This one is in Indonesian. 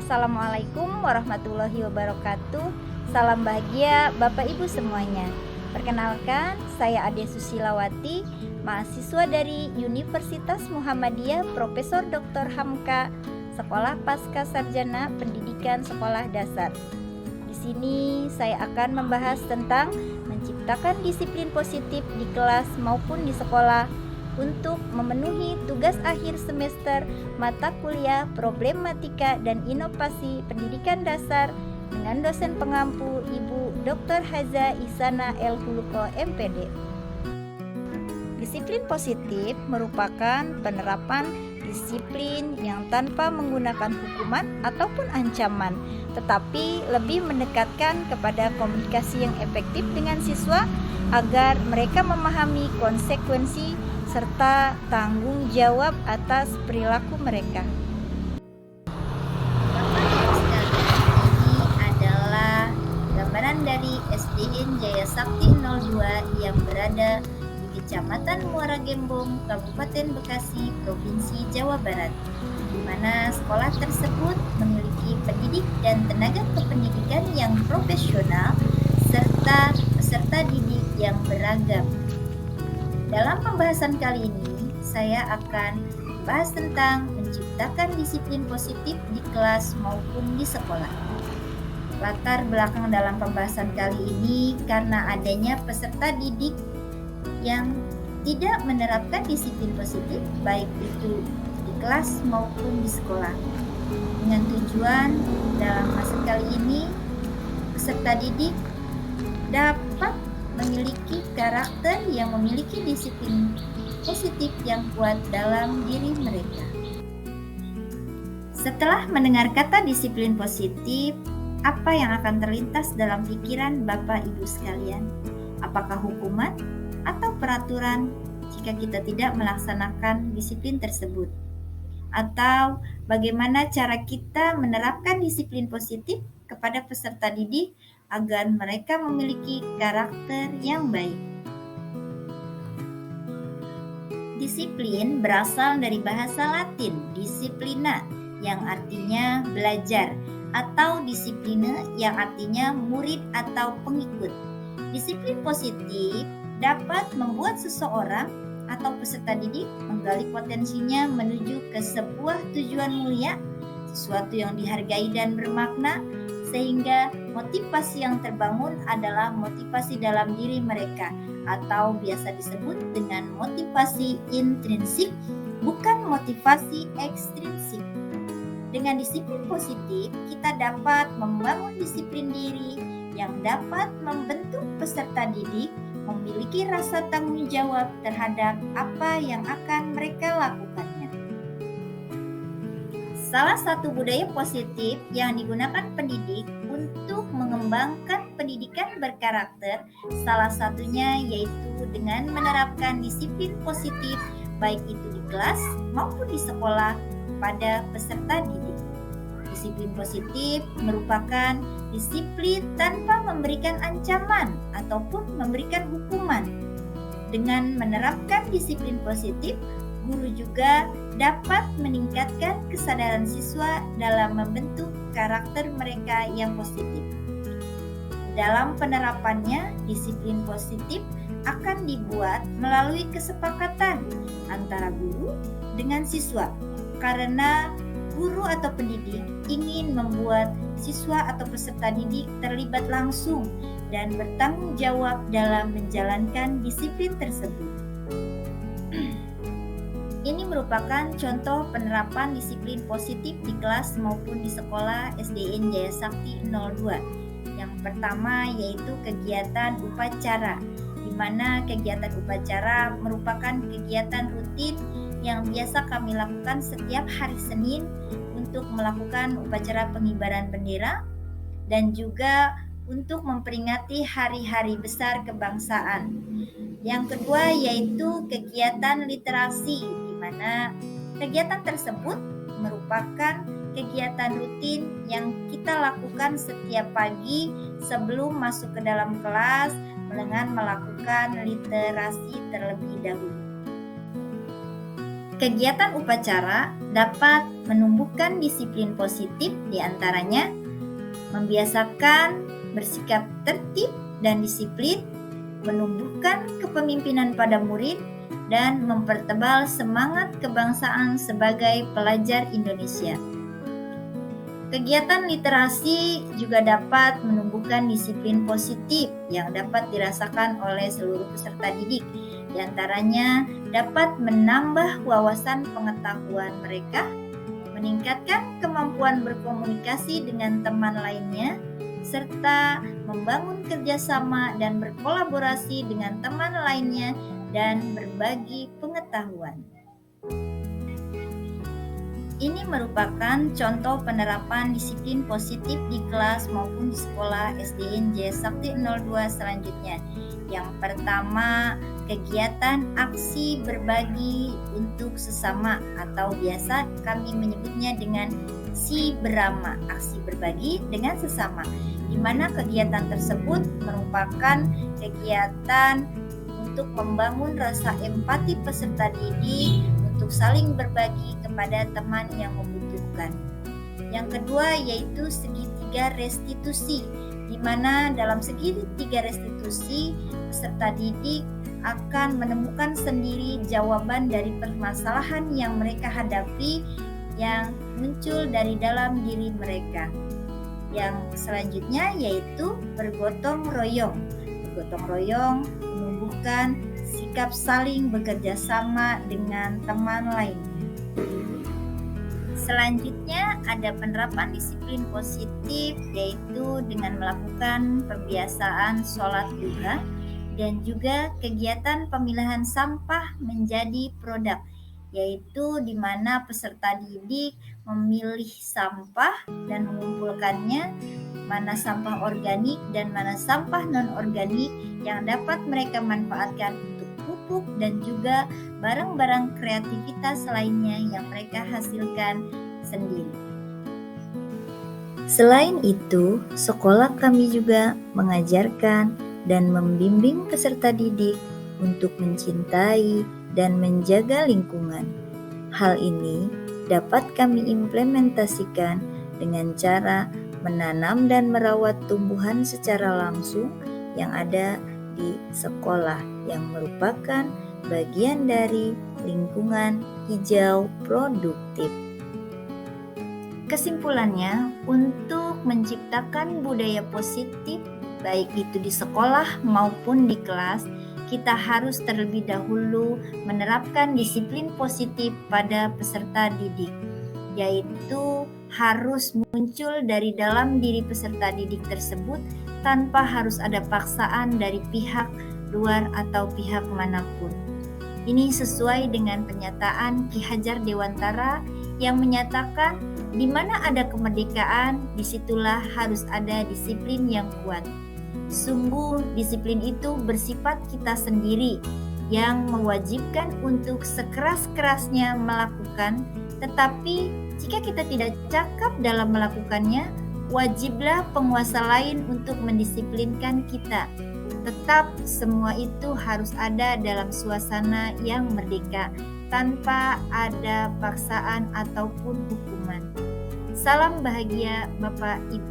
Assalamualaikum warahmatullahi wabarakatuh. Salam bahagia Bapak Ibu semuanya. Perkenalkan, saya Ade Susilawati, mahasiswa dari Universitas Muhammadiyah Profesor Dr. Hamka, Sekolah Pasca Sarjana Pendidikan Sekolah Dasar. Di sini saya akan membahas tentang menciptakan disiplin positif di kelas maupun di sekolah untuk memenuhi tugas akhir semester mata kuliah Problematika dan Inovasi Pendidikan Dasar dengan dosen pengampu Ibu Dr. Haza Ihsanah El Huluko MPD. Disiplin positif merupakan penerapan disiplin yang tanpa menggunakan hukuman ataupun ancaman, tetapi lebih mendekatkan kepada komunikasi yang efektif dengan siswa agar mereka memahami konsekuensi serta tanggung jawab atas perilaku mereka. Ini adalah gambaran dari SDN Jaya Sakti 02 yang berada di Kecamatan Muara Gembong, Kabupaten Bekasi, Provinsi Jawa Barat, di mana sekolah tersebut memiliki pendidik dan tenaga kependidikan yang profesional serta peserta didik yang beragam. Dalam pembahasan kali ini, saya akan membahas tentang menciptakan disiplin positif di kelas maupun di sekolah. Latar belakang dalam pembahasan kali ini karena adanya peserta didik yang tidak menerapkan disiplin positif baik itu di kelas maupun di sekolah. Dengan tujuan dalam masa kali ini, peserta didik dapat memiliki karakter yang memiliki disiplin positif yang kuat dalam diri mereka. Setelah mendengar kata disiplin positif, apa yang akan terlintas dalam pikiran Bapak Ibu sekalian? Apakah hukuman atau peraturan jika kita tidak melaksanakan disiplin tersebut? Atau bagaimana cara kita menerapkan disiplin positif kepada peserta didik agar mereka memiliki karakter yang baik? Disiplin berasal dari bahasa Latin disciplina yang artinya belajar atau disipline yang artinya murid atau pengikut. Disiplin positif dapat membuat seseorang atau peserta didik menggali potensinya menuju ke sebuah tujuan mulia, sesuatu yang dihargai dan bermakna, sehingga motivasi yang terbangun adalah motivasi dalam diri mereka atau biasa disebut dengan motivasi intrinsik, bukan motivasi ekstrinsik. Dengan disiplin positif, kita dapat membangun disiplin diri yang dapat membentuk peserta didik memiliki rasa tanggung jawab terhadap apa yang akan mereka lakukannya. Salah satu budaya positif yang digunakan pendidik untuk mengembangkan pendidikan berkarakter, salah satunya yaitu dengan menerapkan disiplin positif baik itu di kelas maupun di sekolah pada peserta didik. Disiplin positif merupakan disiplin tanpa memberikan ancaman ataupun memberikan hukuman. Dengan menerapkan disiplin positif, guru juga dapat meningkatkan kesadaran siswa dalam membentuk karakter mereka yang positif. Dalam penerapannya, disiplin positif akan dibuat melalui kesepakatan antara guru dengan siswa, karena guru atau pendidik ingin membuat siswa atau peserta didik terlibat langsung dan bertanggung jawab dalam menjalankan disiplin tersebut. Ini merupakan contoh penerapan disiplin positif di kelas maupun di sekolah SDN Jaya Sakti 02. Yang pertama yaitu kegiatan upacara, di mana kegiatan upacara merupakan kegiatan rutin yang biasa kami lakukan setiap hari Senin untuk melakukan upacara pengibaran bendera dan juga untuk memperingati hari-hari besar kebangsaan. Yang kedua yaitu kegiatan literasi, di mana kegiatan tersebut merupakan kegiatan rutin yang kita lakukan setiap pagi sebelum masuk ke dalam kelas dengan melakukan literasi terlebih dahulu. Kegiatan upacara dapat menumbuhkan disiplin positif, diantaranya membiasakan bersikap tertib dan disiplin, menumbuhkan kepemimpinan pada murid, dan mempertebal semangat kebangsaan sebagai pelajar Indonesia. Kegiatan literasi juga dapat menumbuhkan disiplin positif yang dapat dirasakan oleh seluruh peserta didik. Di antaranya dapat menambah wawasan pengetahuan mereka, meningkatkan kemampuan berkomunikasi dengan teman lainnya, serta membangun kerjasama dan berkolaborasi dengan teman lainnya dan berbagi pengetahuan. Ini merupakan contoh penerapan disiplin positif di kelas maupun di sekolah SDN Jaya Sakti 02 selanjutnya. Yang pertama, kegiatan aksi berbagi untuk sesama atau biasa kami menyebutnya dengan si berama, aksi berbagi dengan sesama, di mana kegiatan tersebut merupakan kegiatan untuk membangun rasa empati peserta didik untuk saling berbagi kepada teman yang membutuhkan. Yang kedua yaitu segitiga restitusi, di mana dalam segitiga restitusi peserta didik akan menemukan sendiri jawaban dari permasalahan yang mereka hadapi yang muncul dari dalam diri mereka. Yang selanjutnya yaitu bergotong royong. Bergotong royong menumbuhkan sikap saling bekerja sama dengan teman lainnya. Selanjutnya ada penerapan disiplin positif, yaitu dengan melakukan pembiasaan sholat duha dan juga kegiatan pemilahan sampah menjadi produk, yaitu di mana peserta didik memilih sampah dan mengumpulkannya, mana sampah organik dan mana sampah non-organik yang dapat mereka manfaatkan untuk pupuk dan juga barang-barang kreativitas lainnya yang mereka hasilkan sendiri. Selain itu, sekolah kami juga mengajarkan dan membimbing peserta didik untuk mencintai dan menjaga lingkungan. Hal ini dapat kami implementasikan dengan cara menanam dan merawat tumbuhan secara langsung yang ada di sekolah yang merupakan bagian dari lingkungan hijau produktif. Kesimpulannya, untuk menciptakan budaya positif baik itu di sekolah maupun di kelas, kita harus terlebih dahulu menerapkan disiplin positif pada peserta didik, yaitu harus muncul dari dalam diri peserta didik tersebut tanpa harus ada paksaan dari pihak luar atau pihak manapun. Ini sesuai dengan pernyataan Ki Hajar Dewantara yang menyatakan di mana ada kemerdekaan, disitulah harus ada disiplin yang kuat. Sungguh disiplin itu bersifat kita sendiri yang mewajibkan untuk sekeras-kerasnya melakukan, tetapi jika kita tidak cakap dalam melakukannya, wajiblah penguasa lain untuk mendisiplinkan kita. Tetap semua itu harus ada dalam suasana yang merdeka, tanpa ada paksaan ataupun hukuman. Salam bahagia Bapak Ibu.